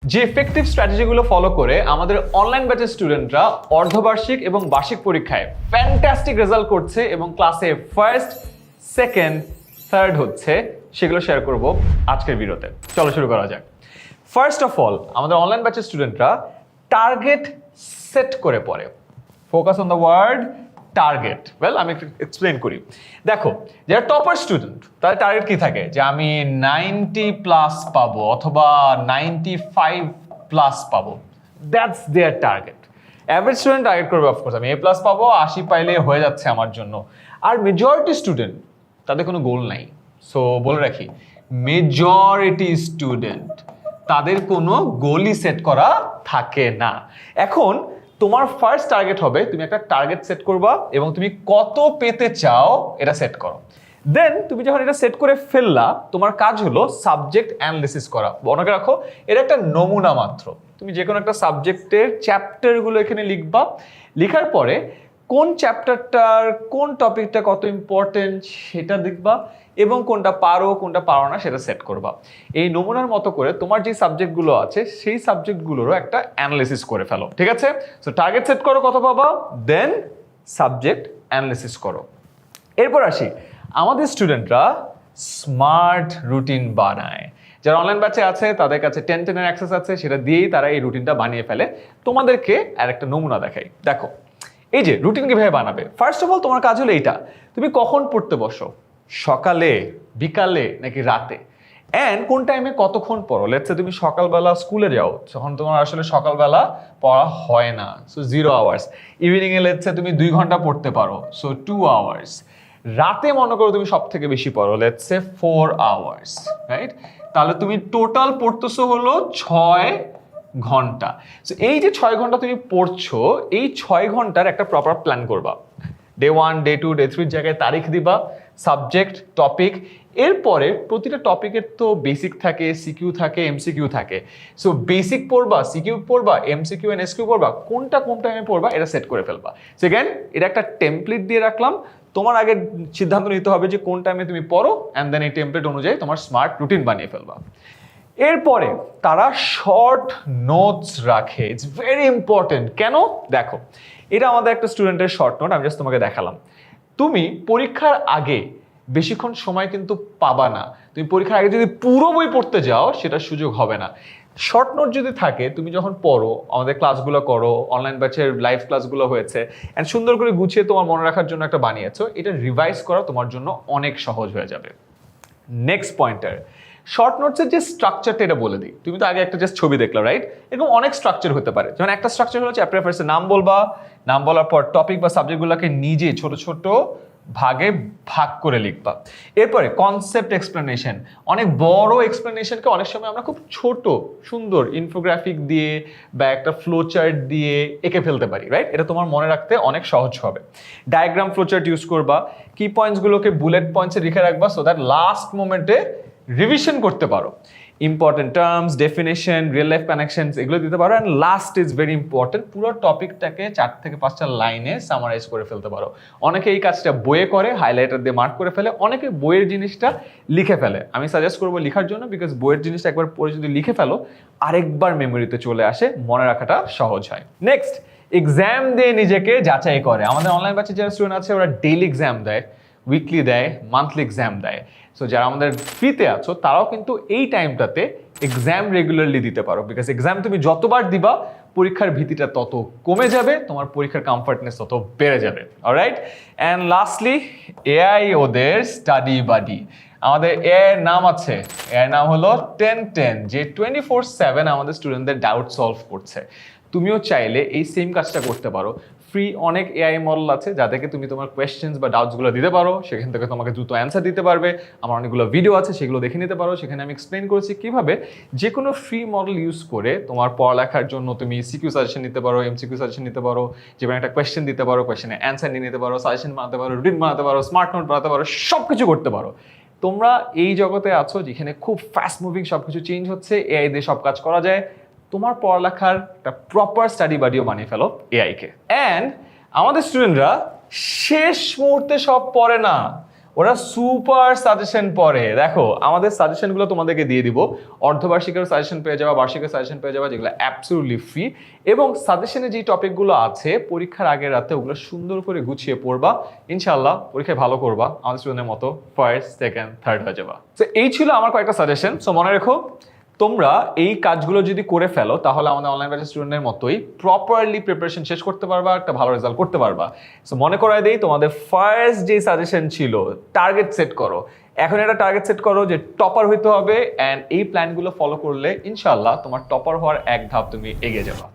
যে effective স্ট্র্যাটেজিগুলো follow করে আমাদের অনলাইন ব্যাচের স্টুডেন্টরা অর্ধবার্ষিক এবং বার্ষিক পরীক্ষায় ফ্যান্টাস্টিক রেজাল্ট করছে এবং ক্লাসে ফার্স্ট, সেকেন্ড, থার্ড হচ্ছে, সেগুলো শেয়ার করব আজকের ভিডিওতে। চলো শুরু করা যাক। ফার্স্ট অফ অল, আমাদের অনলাইন ব্যাচের স্টুডেন্টরা টার্গেট সেট করে পড়ে। Focus on the word target. Well, আমি একটু এক্সপ্লেন করি। দেখো, যারা টপার স্টুডেন্ট তাদের টার্গেট কি থাকে, যে আমি 90+ পাবো অথবা 95+ পাবো। That's their target. Average student target করবে অফকোর্স আমি A+ পাবো, 80 পাইলে হয়ে যাচ্ছে আমার জন্য। আর মেজরিটি স্টুডেন্ট তাদের কোনো গোল নাই। সো বলে রাখি, মেজরিটি স্টুডেন্ট তাদের কোনো গোলই সেট করা থাকে না। এখন তোমার ফার্স্ট টার্গেট হবে, তুমি একটা টার্গেট সেট করবা এবং তুমি কত পেতে চাও এটা সেট করো। দেন তুমি যখন এটা সেট করে ফেললা, তোমার কাজ হলো সাবজেক্ট অ্যানালিসিস করা। মনে রাখো, এটা একটা নমুনা মাত্র। তুমি যে কোনো একটা সাবজেক্টের চ্যাপ্টারগুলো এখানে লিখবা, লিখার পরে কোন চ্যাপ্টারটার কোন টপিকটা কত ইম্পর্টেন্ট সেটা দেখবা এবং কোনটা পারো কোনটা পারো না সেটা সেট করবা। এই নমুনার মতো করে তোমার যে সাবজেক্টগুলো আছে সেই সাবজেক্টগুলোরও একটা অ্যানালিসিস করে ফেলো, ঠিক আছে? সো টার্গেট সেট করো কত পাবা, দেন সাবজেক্ট অ্যানালিসিস করো। এরপর আসি, আমাদের স্টুডেন্টরা স্মার্ট রুটিন বানায়। যারা অনলাইন ব্যাচে আছে তাদের কাছে 10-10 এর অ্যাক্সেস আছে, সেটা দিয়েই তারা এই রুটিনটা বানিয়ে ফেলে। তোমাদেরকে আর একটা নমুনা দেখাই। দেখো, এই যে রুটিন কিভাবে বানাবে। ফার্স্ট অফ অল, তোমার কাজ হলো এইটা, তুমি কখন পড়তে বসো, সকালে, বিকালে নাকি রাতে, অ্যান্ড কোন টাইমে কতক্ষণ পড়ো। লেটস সে তুমি সকালবেলা স্কুলে যাও, যখন তোমার আসলে সকালবেলা পড়া হয় না, সো 0 আওয়ার্স। ইভিনিংয়ে লেটস সে তুমি 2 ঘন্টা পড়তে পারো, সো 2 আওয়ার্স। রাতে মনে করো তুমি সব থেকে বেশি পড়ো, লেটস সে 4 আওয়ার্স, রাইট? তাহলে তুমি টোটাল পড়তেছো হলো 6 ঘন্টা। সো এই যে 6 ঘন্টা তুমি পড়ছো, এই 6 ঘন্টার একটা প্রপার প্ল্যান করবা। ডে 1, ডে 2, ডে 3 জায়গায় তারিখ দিবা, সাবজেক্ট, টপিক। এরপরে প্রতিটা টপিকের তো বেসিক থাকে, সিকিউ থাকে, এমসিকিউ থাকে। সো বেসিক পড়বা, সিকিউ পড়বা, এমসিকিউ এন্ড এসকিউ পড়বা, কোনটা কোন টাইমে পড়বা এটা সেট করে ফেলবা। সেকেন্ড, এটা একটা টেমপ্লেট দিয়ে রাখলাম। তোমার আগে সিদ্ধান্ত নিতে হবে যে কোন টাইমে তুমি পড়ো, অ্যান্ড দেন এই টেমপ্লেট অনুযায়ী তোমার স্মার্ট রুটিন বানিয়ে ফেলবা। এরপরে তারা শর্ট নোটস রাখে। It's very important. কেন? দেখো, এটা আমাদের একটা স্টুডেন্টের শর্ট নোট, আমি জাস্ট তোমাকে দেখালাম। তুমি পরীক্ষার আগে বেশিক্ষণ সময় কিন্তু পাবা না। তুমি পরীক্ষার আগে যদি পুরো বই পড়তে যাও, সেটার সুযোগ হবে না। শর্ট নোট যদি থাকে, তুমি যখন পড়ো, আমাদের ক্লাসগুলো করো, অনলাইন ব্যাচের লাইভ ক্লাসগুলো হয়েছে, অ্যান্ড সুন্দর করে গুছিয়ে তোমার মনে রাখার জন্য একটা বানিয়েছো, এটা রিভাইজ করা তোমার জন্য অনেক সহজ হয়ে যাবে। নেক্সট পয়েন্টার, শর্ট নোটসের যে স্ট্রাকচারটা এটা বলে দিই। তুমি তো আগে একটা জাস্ট ছবি দেখলা, রাইট? এরকম অনেক স্ট্রাকচার হতে পারে। যেমন একটা স্ট্রাকচার হলো চ্যাপ্টার ফার্স্টের নাম বলবা, নাম বলার পর টপিক বা সাবজেক্টগুলোকে নিজে ছোট ছোট ভাগে ভাগ করে লিখবা। এরপরে কনসেপ্ট এক্সপ্লেনেশন। অনেক বড় এক্সপ্লেনেশনকে অনেক সময় আমরা খুব ছোট সুন্দর ইনফোগ্রাফিক দিয়ে বা একটা ফ্লো চার্ট দিয়ে এঁকে ফেলতে পারি, রাইট? এটা তোমার মনে রাখতে অনেক সহজ হবে। ডায়াগ্রাম ফ্লো চার্ট ইউজ করবা, কি পয়েন্টসগুলোকে বুলেট পয়েন্টসে লিখে রাখবা, সো দ্যাট লাস্ট মোমেন্টে রিভিশন করতে পারো। Important terms, definition, real life connections এগুলো দিতে পারো। And last is very important, পুরো টপিকটাকে 4 থেকে 5টা লাইনে সামারাইজ করে ফেলতে পারো। অনেকে এই কাজটা বইয়ে করে, হাইলাইটার দিয়ে মার্ক করে ফেলে, অনেকে বইয়ের জিনিসটা লিখে ফেলে। আমি সাজেস্ট করবো লিখার জন্য, বিকজ বইয়ের জিনিসটা একবার পড়ে যদি লিখে ফেলো, আরেকবার মেমোরিতে চলে আসে, মনে রাখাটা সহজ হয়। নেক্সট, এক্সাম দিয়ে নিজেকে যাচাই করে। আমাদের অনলাইন ব্যাচে যারা স্টুডেন্ট আছে, ওরা ডেইলি এক্সাম দেয়, উইকলি দেয়, মান্থলি এক্সাম দেয়। সো যারা আমাদের ফ্রিতে আছো, তারাও কিন্তু এই টাইমটাতে এক্সাম রেগুলারলি দিতে পারো, বিকজ এক্সাম তুমি যতবার দিবা, পরীক্ষার ভীতিটা তত কমে যাবে, তোমার পরীক্ষার কমফর্টনেস তত বেড়ে যাবে। অলরাইট? অ্যান্ড লাস্টলি, এআই ওদের স্টাডি বাডি। আমাদের এআই এর নাম আছে, এআই নাম হলো 1010, যে 24/7 আমাদের স্টুডেন্টদের ডাউট সলভ করছে। তুমিও চাইলে এই সেম কাজটা করতে পারো। ফ্রি অনেক এআই মডেল আছে যাদেরকে তুমি তোমার কোয়েশ্চেন্স বা ডাউটসগুলো দিতে পারো, সেখান থেকে তোমাকে দ্রুত অ্যান্সার দিতে পারবে। আমার অনেকগুলো ভিডিও আছে, সেগুলো দেখে নিতে পারো। সেখানে আমি এক্সপ্লেন করেছি কীভাবে যে কোনো ফ্রি মডেল ইউজ করে তোমার পড়ালেখার জন্য তুমি সিকিউ সাজেশন নিতে পারো, এমসিকিউ সাজেশন নিতে পারো, যেমন একটা কোয়েশ্চেন দিতে পারো, কোয়েশ্চেনের অ্যান্সার নিয়ে নিতে পারো, সাজেশন বানাতে পারো, রুটিন বানাতে পারো, স্মার্ট নোট বানাতে পারো, সব কিছু করতে পারো। তোমরা এই জগতে আছো যেখানে খুব ফাস্ট মুভিং, সব কিছু চেঞ্জ হচ্ছে, এআই দিয়ে সব কাজ করা যায়। তোমার পড়ালেখার একটা প্রপার স্টাডি বাডিও বানিয়ে ফেলো এআইকে। অ্যান্ড আমাদের স্টুডেন্টরা শেষ মুহূর্তে সব পড়ে না, ওরা সুপার সাজেশন পড়ে। দেখো আমাদের সাজেশনগুলো তোমাদেরকে দিয়ে দিব, অর্ধবার্ষিকের সাজেশন পেয়ে যাবা, বার্ষিকের সাজেশন পেয়ে যাবা, যেগুলো অ্যাবসলিউটলি ফ্রি। এবং সাজেশনে যে টপিকগুলো আছে পরীক্ষার আগের রাতে ওগুলো সুন্দর করে গুছিয়ে পড়বা, ইনশাআল্লাহ পরীক্ষায় ভালো করবা, আমাদের স্টুডেন্টের মতো ফার্স্ট সেকেন্ড থার্ড হয়ে যাবা। তো এই ছিল আমার কয়েকটা সাজেশন। সো মনে রেখো, তোমরা এই কাজগুলো যদি করে ফেলো তাহলে আমাদের অনলাইন ব্যাচের স্টুডেন্টের মতোই প্রপারলি প্রিপারেশন শেষ করতে পারবা, একটা ভালো রেজাল্ট করতে পারবা। সো মনে করাই দেই, তোমাদের ফার্স্ট যে সাজেশন ছিল, টার্গেট সেট করো। এখন একটা টার্গেট সেট করো যে টপার হইতে হবে, অ্যান্ড এই প্ল্যানগুলো ফলো করলে ইনশাআল্লাহ তোমার টপার হওয়ার এক ধাপ তুমি এগিয়ে যাবা।